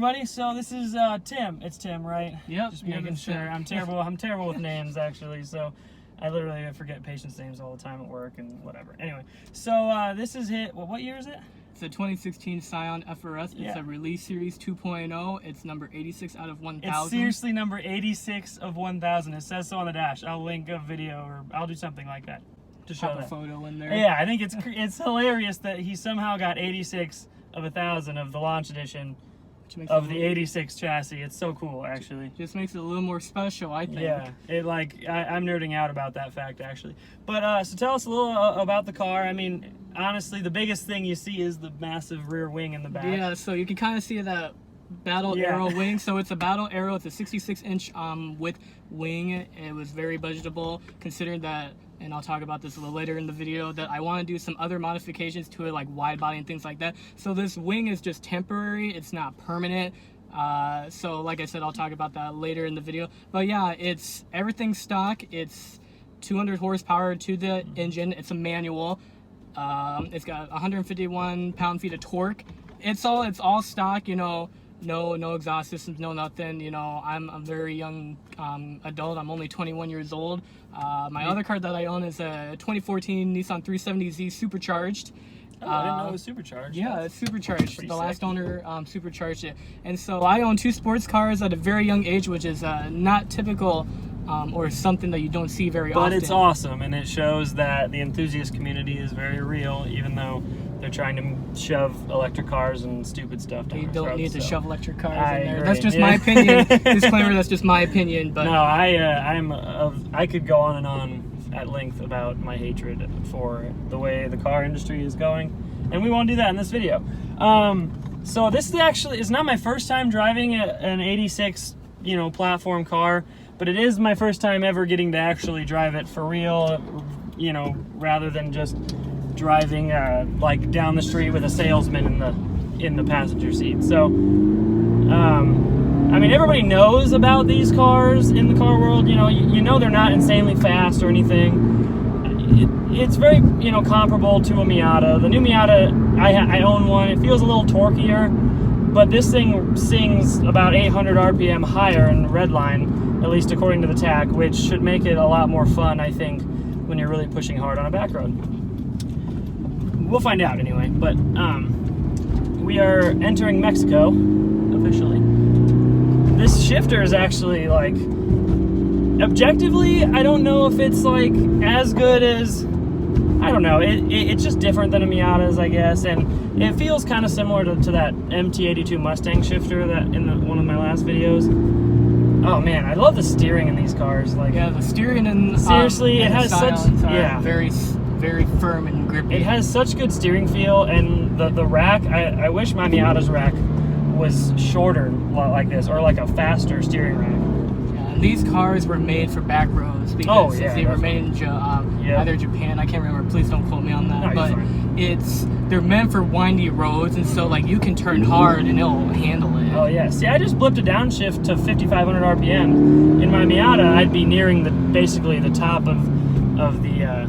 everybody. So this is Tim. It's Tim, right? Yep. Just making sure. I'm terrible with names, actually. So I literally forget patients' names all the time at work and whatever. Anyway, so this is it. Well, what year is it? It's a 2016 Scion FRS. It's a release series 2.0. It's number 86 out of 1,000. It's seriously number 86 of 1,000. It says so on the dash. I'll link a video or I'll do something like that to show a photo in there. Yeah, I think it's hilarious that he somehow got 86 of 1,000 of the launch edition of the 86 chassis. It's so cool, actually. Just makes it a little more special, I think. Yeah, I'm nerding out about that fact, actually. But so tell us a little about the car. I mean, honestly, the biggest thing you see is the massive rear wing in the back. Yeah, so you can kind of see that Battle Arrow wing. So it's a Battle Arrow. It's a 66-inch width wing. It was very budgetable, considering that, and I'll talk about this a little later in the video, that I want to do some other modifications to it, like wide body and things like that. So this wing is just temporary. It's not permanent. So like I said, I'll talk about that later in the video. But yeah, it's everything stock. It's 200 horsepower to the engine. It's a manual. It's got 151 pound-feet of torque. It's all stock, you know. No exhaust systems, no nothing. You know, I'm a very young adult. I'm only 21 years old. My other car that I own is a 2014 Nissan 370Z supercharged. Oh, I didn't know it was supercharged. Yeah, it's supercharged. The last owner supercharged it. And so I own 2 sports cars at a very young age, which is not typical or something that you don't see very often. But it's awesome, and it shows that the enthusiast community is very real, even though they're trying to shove electric cars and stupid stuff down You our don't throats, need to shove electric cars in there. Agree. That's just my opinion. Disclaimer, that's just my opinion. But no, I could go on and on at length about my hatred for the way the car industry is going, and we won't do that in this video. So this is not my first time driving an 86, platform car, but it is my first time ever getting to actually drive it for real, rather than just driving like down the street with a salesman in the passenger seat. So I mean, everybody knows about these cars in the car world. You know they're not insanely fast or anything. It's very comparable to a Miata. The new Miata, I own one. It feels a little torquier, but this thing sings about 800 RPM higher in redline, at least according to the tach, which should make it a lot more fun, I think, when you're really pushing hard on a back road. We'll find out anyway, but we are entering Mexico officially. This shifter is actually, like, objectively, I don't know if it's like as good as, I don't know, it's just different than a Miata's, I guess, and it feels kind of similar to that MT82 Mustang shifter that in one of my last videos. Oh man, I love the steering in these cars. Like, yeah, the steering in seriously, it has such very firm and grippy. It has such good steering feel, and the rack. I wish my Miata's rack was shorter like this, or like a faster steering rack. Yeah, and these cars were made for back roads because they were made in either Japan. I can't remember. Please don't quote me on that. No, but they're meant for windy roads, and so like you can turn hard and it'll handle it. Oh yeah. See, I just blipped a downshift to 5,500 RPM. In my Miata, I'd be nearing basically the top of the.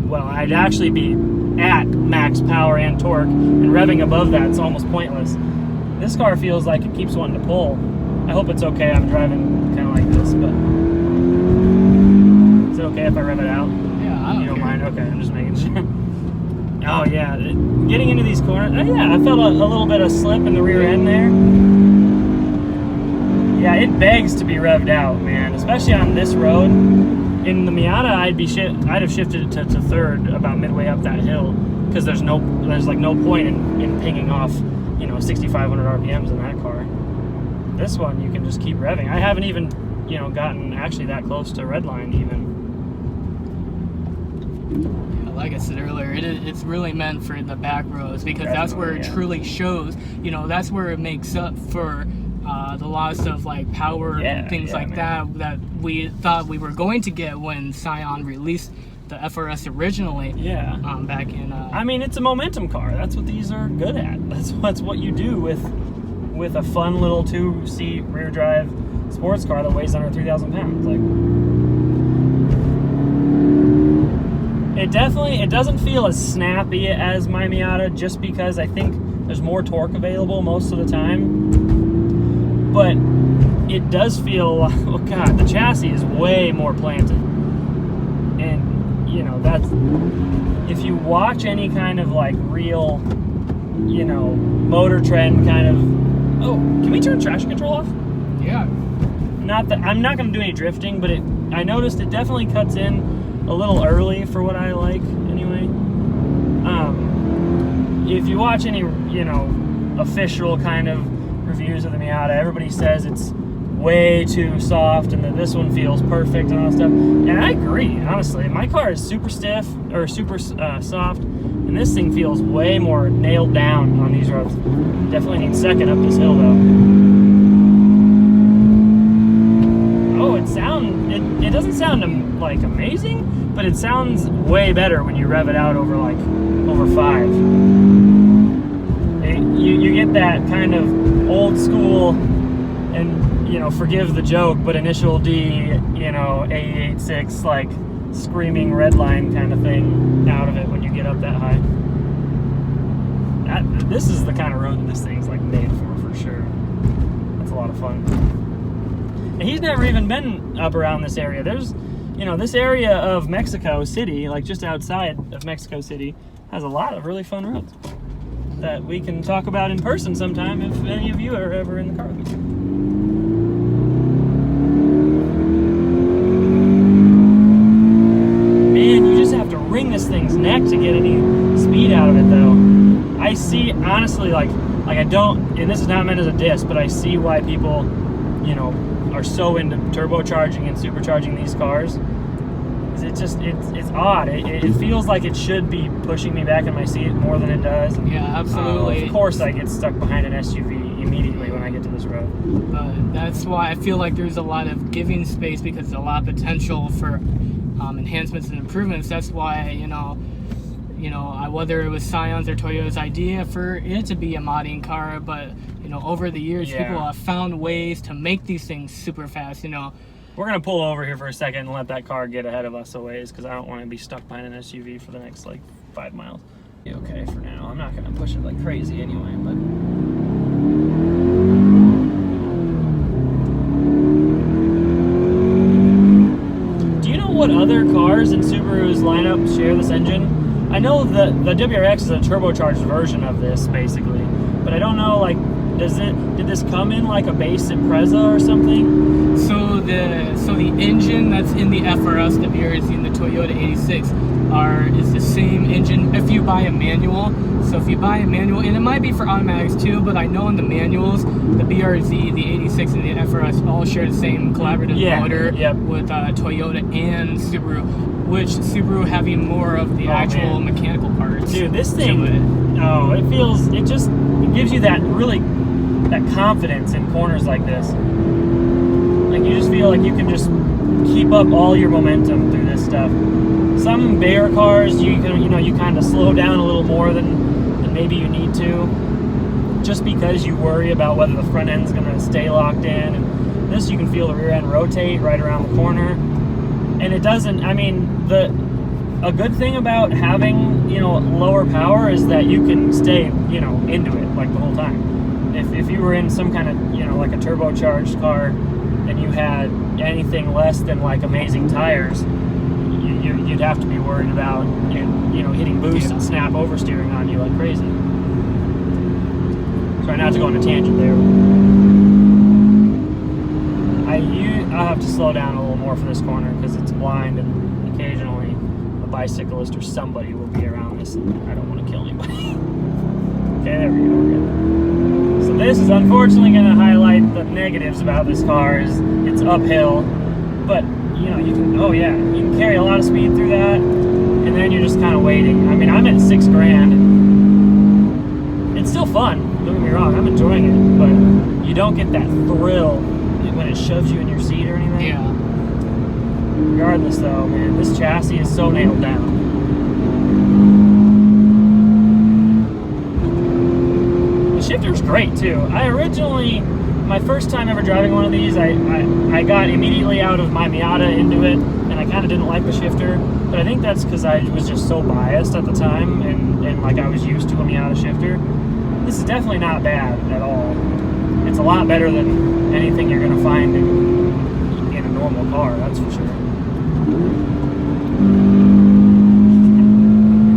Well, I'd actually be at max power and torque, and revving above that's almost pointless. This car feels like it keeps wanting to pull. I hope it's okay. I'm driving kind of like this, but is it okay if I rev it out? Yeah, I don't You don't care. mind? Okay, I'm just making sure. Oh yeah, getting into these corners. Oh yeah, I felt a little bit of slip in the rear end there. Yeah, it begs to be revved out, man, especially on this road. In the Miata, I'd have shifted it to third about midway up that hill, because there's like no point in pinging off 6,500 RPMs in that car. This one you can just keep revving. I haven't even gotten actually that close to redline even. Like I said earlier, it's really meant for the back roads, because that's where it truly shows. That's where it makes up for the loss of like power and things like that we thought we were going to get when Scion released the FRS originally. Yeah. Back in. I mean, it's a momentum car. That's what these are good at. That's what you do with a fun little 2-seat rear drive sports car that weighs under 3,000 pounds. Like, it doesn't feel as snappy as my Miata, just because I think there's more torque available most of the time. but it does feel, oh god, the chassis is way more planted. And, you know, that's, if you watch any kind of like real, you know, Motor Trend kind of, oh, can we turn traction control off? Yeah. Not that, I'm not going to do any drifting, but I noticed it definitely cuts in a little early for what I like anyway. If you watch any, you know, official kind of reviews of the Miata, everybody says it's way too soft and that this one feels perfect and all that stuff. And I agree, honestly. My car is super stiff or super soft, and this thing feels way more nailed down on these roads. Definitely need second up this hill though. Oh, it doesn't sound like amazing, but it sounds way better when you rev it out over 5. You get that kind of old school, and you know, forgive the joke, but initial D, you know, A86 like screaming red line kind of thing out of it when you get up that high. This is the kind of road that this thing's like made for sure. That's a lot of fun. And he's never even been up around this area. There's, you know, this area of Mexico City, like just outside of Mexico City, has a lot of really fun roads that we can talk about in person sometime if any of you are ever in the car with me. Man, you just have to wring this thing's neck to get any speed out of it though. I see, honestly, like I don't, and this is not meant as a diss, but I see why people, you know, are so into turbocharging and supercharging these cars. It's odd. It feels like it should be pushing me back in my seat more than it does. Yeah, absolutely. Of course I get stuck behind an SUV immediately when I get to this road. That's why I feel like there's a lot of giving space, because there's a lot of potential for enhancements and improvements. That's why, you know, whether it was Scion's or Toyota's idea for it to be a modding car, but, you know, over the years, people have found ways to make these things super fast, you know. We're going to pull over here for a second and let that car get ahead of us a ways, because I don't want to be stuck behind an SUV for the next, like, 5 miles. Okay, for now. I'm not going to push it like crazy anyway, but... Do you know what other cars in Subaru's lineup share this engine? I know the WRX is a turbocharged version of this, basically, but I don't know, like, did this come in like a base Impreza or something? So the engine that's in the FRS, the BRZ, and the Toyota 86 is the same engine if you buy a manual. So if you buy a manual, and it might be for automatics too, but I know in the manuals, the BRZ, the 86, and the FRS all share the same collaborative motor with Toyota and Subaru, which Subaru having more of the actual mechanical parts. Dude, this thing, it gives you that confidence in corners like this. Like, you just feel like you can just keep up all your momentum through this stuff. Some bigger cars, you kind of slow down a little more than maybe you need to, just because you worry about whether the front end's going to stay locked in. And this, you can feel the rear end rotate right around the corner, and it doesn't. I mean, a good thing about having, you know, lower power is that you can stay, you know, into it like the whole time. If you were in some kind of, you know, like a turbocharged car and you had anything less than like amazing tires, you'd have to be worried about, you know, hitting boost and snap oversteering on you like crazy. Try not to go on a tangent there. I'll have to slow down a little more for this corner because it's blind, and occasionally a bicyclist or somebody will be around this, and I don't want to kill anybody. Okay, there we go. We're good. So this is unfortunately going to highlight the negatives about this car. It's uphill, but you know, you can carry a lot of speed through that, and then you're just kind of waiting. I mean, I'm at $6 grand. It's still fun, don't get me wrong, I'm enjoying it, but you don't get that thrill when it shoves you in your seat or anything. Yeah. Regardless though, man, this chassis is so nailed down. The shifter's great too. My first time ever driving one of these, I got immediately out of my Miata into it, and I kind of didn't like the shifter, but I think that's because I was just so biased at the time, and like I was used to a Miata shifter. This is definitely not bad at all. it's a lot better than anything you're gonna find in a normal car. That's for sure.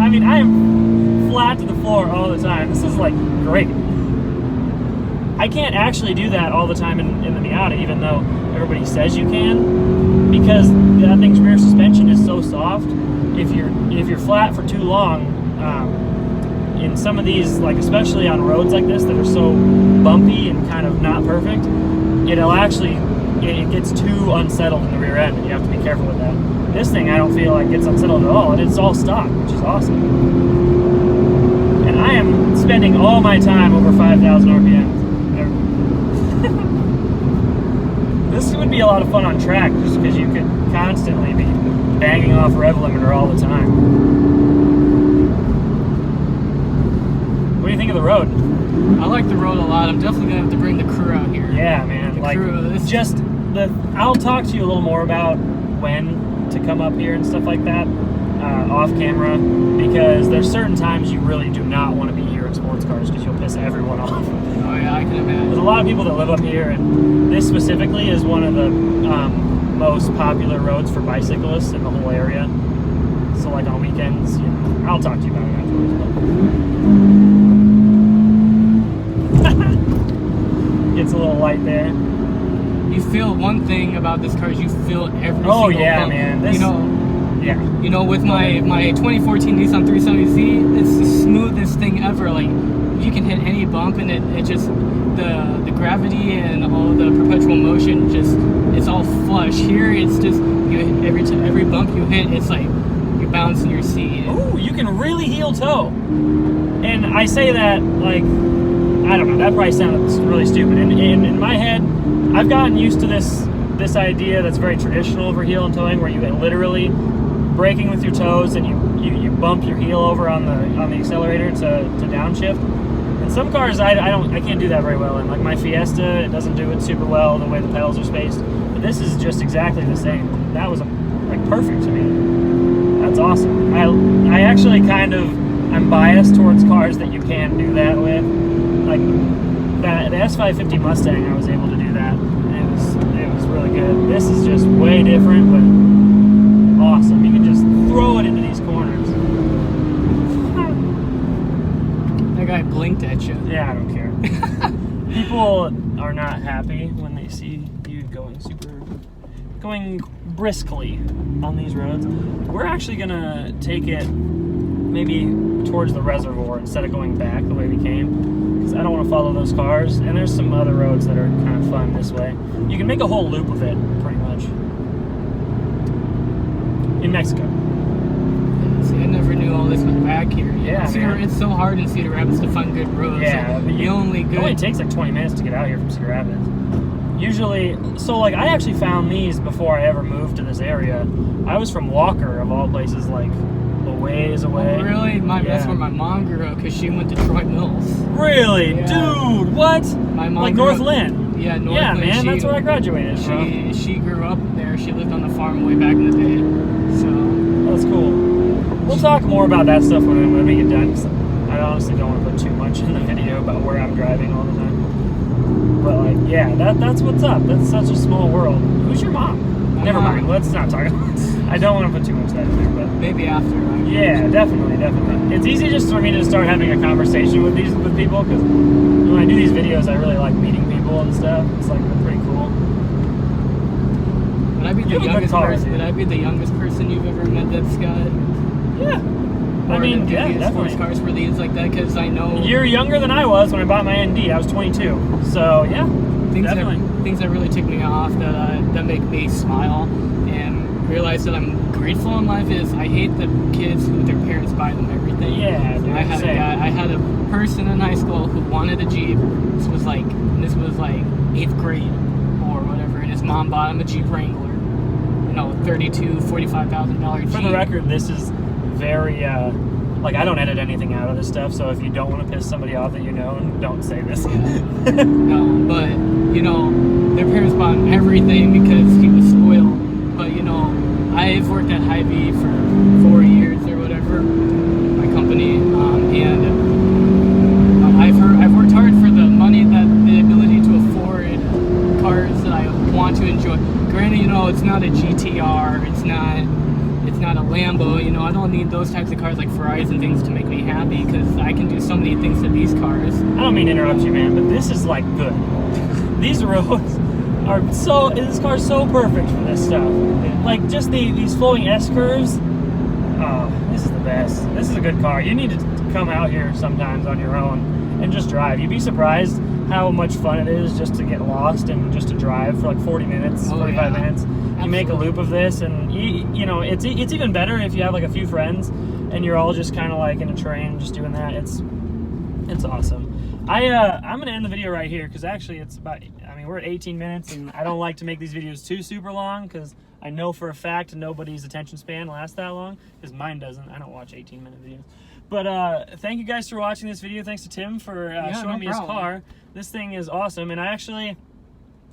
I mean, I am flat to the floor all the time. This is like great. I can't actually do that all the time in the Miata, even though everybody says you can, because that thing's rear suspension is so soft. If you're flat for too long, in some of these, like especially on roads like this that are so bumpy and kind of not perfect, it gets too unsettled in the rear end, and you have to be careful with that. This thing I don't feel like gets unsettled at all, and it's all stock, which is awesome. And I am spending all my time over 5,000 RPMs. This would be a lot of fun on track, just because you could constantly be banging off rev limiter all the time. What do you think of the road? I like the road a lot. I'm definitely gonna have to bring the crew out here. Yeah, man. The crew, I'll talk to you a little more about when to come up here and stuff like that off camera, because there's certain times you really do not want to be here in sports cars because you'll piss everyone off. Oh yeah, I can imagine. There's a lot of people that live up here, and this specifically is one of the most popular roads for bicyclists in the whole area. So like on weekends, I'll talk to you about it afterwards. Gets a little light there. You feel one thing about this car is you feel every single yeah, bump. man. With my 2014 Nissan 370Z, it's the smoothest thing ever. Like, you can hit any bump and it just, the gravity and all the perpetual motion it's all flush. Here it's just, every bump you hit, it's like you're bouncing your seat. Oh, you can really heel toe. And I say that like, I don't know, that probably sounds really stupid. In my head, I've gotten used to this idea that's very traditional for heel and towing, where you literally braking with your toes and you bump your heel over on the accelerator to downshift. And some cars I can't do that very well in. Like my Fiesta, it doesn't do it super well the way the pedals are spaced. But this is just exactly the same. That was like perfect to me. That's awesome. I actually I'm biased towards cars that you can do that with. Like the S550 Mustang, I was able to do that. It was really good. This is just way different, but awesome. You can just throw it into these corners. That guy blinked at you. Yeah, I don't care. People are not happy when they see you going briskly on these roads. We're actually gonna take it maybe towards the reservoir instead of going back the way we came, because I don't want to follow those cars. And there's some other roads that are kind of fun this way. You can make a whole loop of it, pretty much. In Mexico. See, I never knew all this was back here. Yeah, man. It's so hard in Cedar Rapids to find good roads. Yeah, so but it only takes like 20 minutes to get out here from Cedar Rapids. Usually, so like I actually found these before I ever moved to this area. I was from Walker, of all places, like a ways away. Oh, really? That's where my mom grew up, because she went to Troy Mills. Really? Yeah. Dude, what? My mom like grew North up, Lynn? Yeah, North Yeah, Lynn. man, that's where I graduated from. She grew up there. She lived on the farm way back in the day. So that's cool. We'll talk more about that stuff when we get done. I honestly don't want to put too much in the video about where I'm driving all the time. But like, yeah, that's what's up. That's such a small world. Who's your mom? Never mind. Let's not talk about this. I don't want to put too much of that in there, but maybe after. Yeah, definitely. It's easy just for me to start having a conversation with people, because when I do these videos, I really like meeting people and stuff. It's like pretty cool. Would I be the youngest person you've ever met that's got? Yeah. Definitely. Sports cars for these like that, because I know you're younger than I was when I bought my ND. I was 22. So yeah, things that really tick me off, that make me smile and realize that I'm grateful in life, is I hate the kids who their parents buy them everything. Yeah, dude, I had a person in high school who wanted a Jeep. This was like 8th grade or whatever, and his mom bought him a Jeep Wrangler. $45,000 Jeep. For the record, this is very like, I don't edit anything out of this stuff, so if you don't want to piss somebody off that don't say this. No, but their parents bought him everything because he was spoiled. But I've worked at Hy-Vee for 4 years or whatever, my company, and I've worked hard for the money, the ability to afford cars like Ferraris and things to make me happy, because I can do so many things to these cars. I don't mean to interrupt you, man, but this is like good. These roads are this car's so perfect for this stuff. Yeah. Like just these flowing S curves. Oh, this is the best. This is a good car. You need to come out here sometimes on your own and just drive. You'd be surprised how much fun it is just to get lost and just to drive for like 40 minutes, 45 minutes. You make a loop of this, and you know, it's even better if you have like a few friends and you're all just kind of like in a train just doing that. It's awesome. I'm gonna end the video right here because actually it's about, I mean, we're at 18 minutes, and I don't like to make these videos too super long because I know for a fact nobody's attention span lasts that long, because mine doesn't. I don't watch 18-minute videos. But thank you guys for watching this video. Thanks to Tim for showing me his car. This thing is awesome, and I actually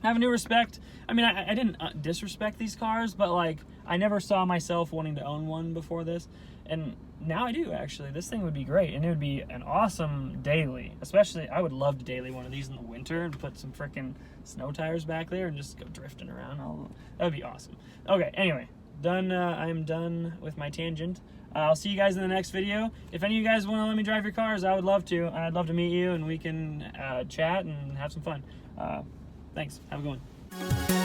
have a new respect. I mean, I didn't disrespect these cars, but like I never saw myself wanting to own one before this, and now I do actually. This thing would be great, and it would be an awesome daily. Especially, I would love to daily one of these in the winter and put some freaking snow tires back there and just go drifting around. That would be awesome. Okay, anyway, done. I'm done with my tangent. I'll see you guys in the next video. If any of you guys want to let me drive your cars, I would love to. I'd love to meet you, and we can chat and have some fun. Thanks. Have a good one.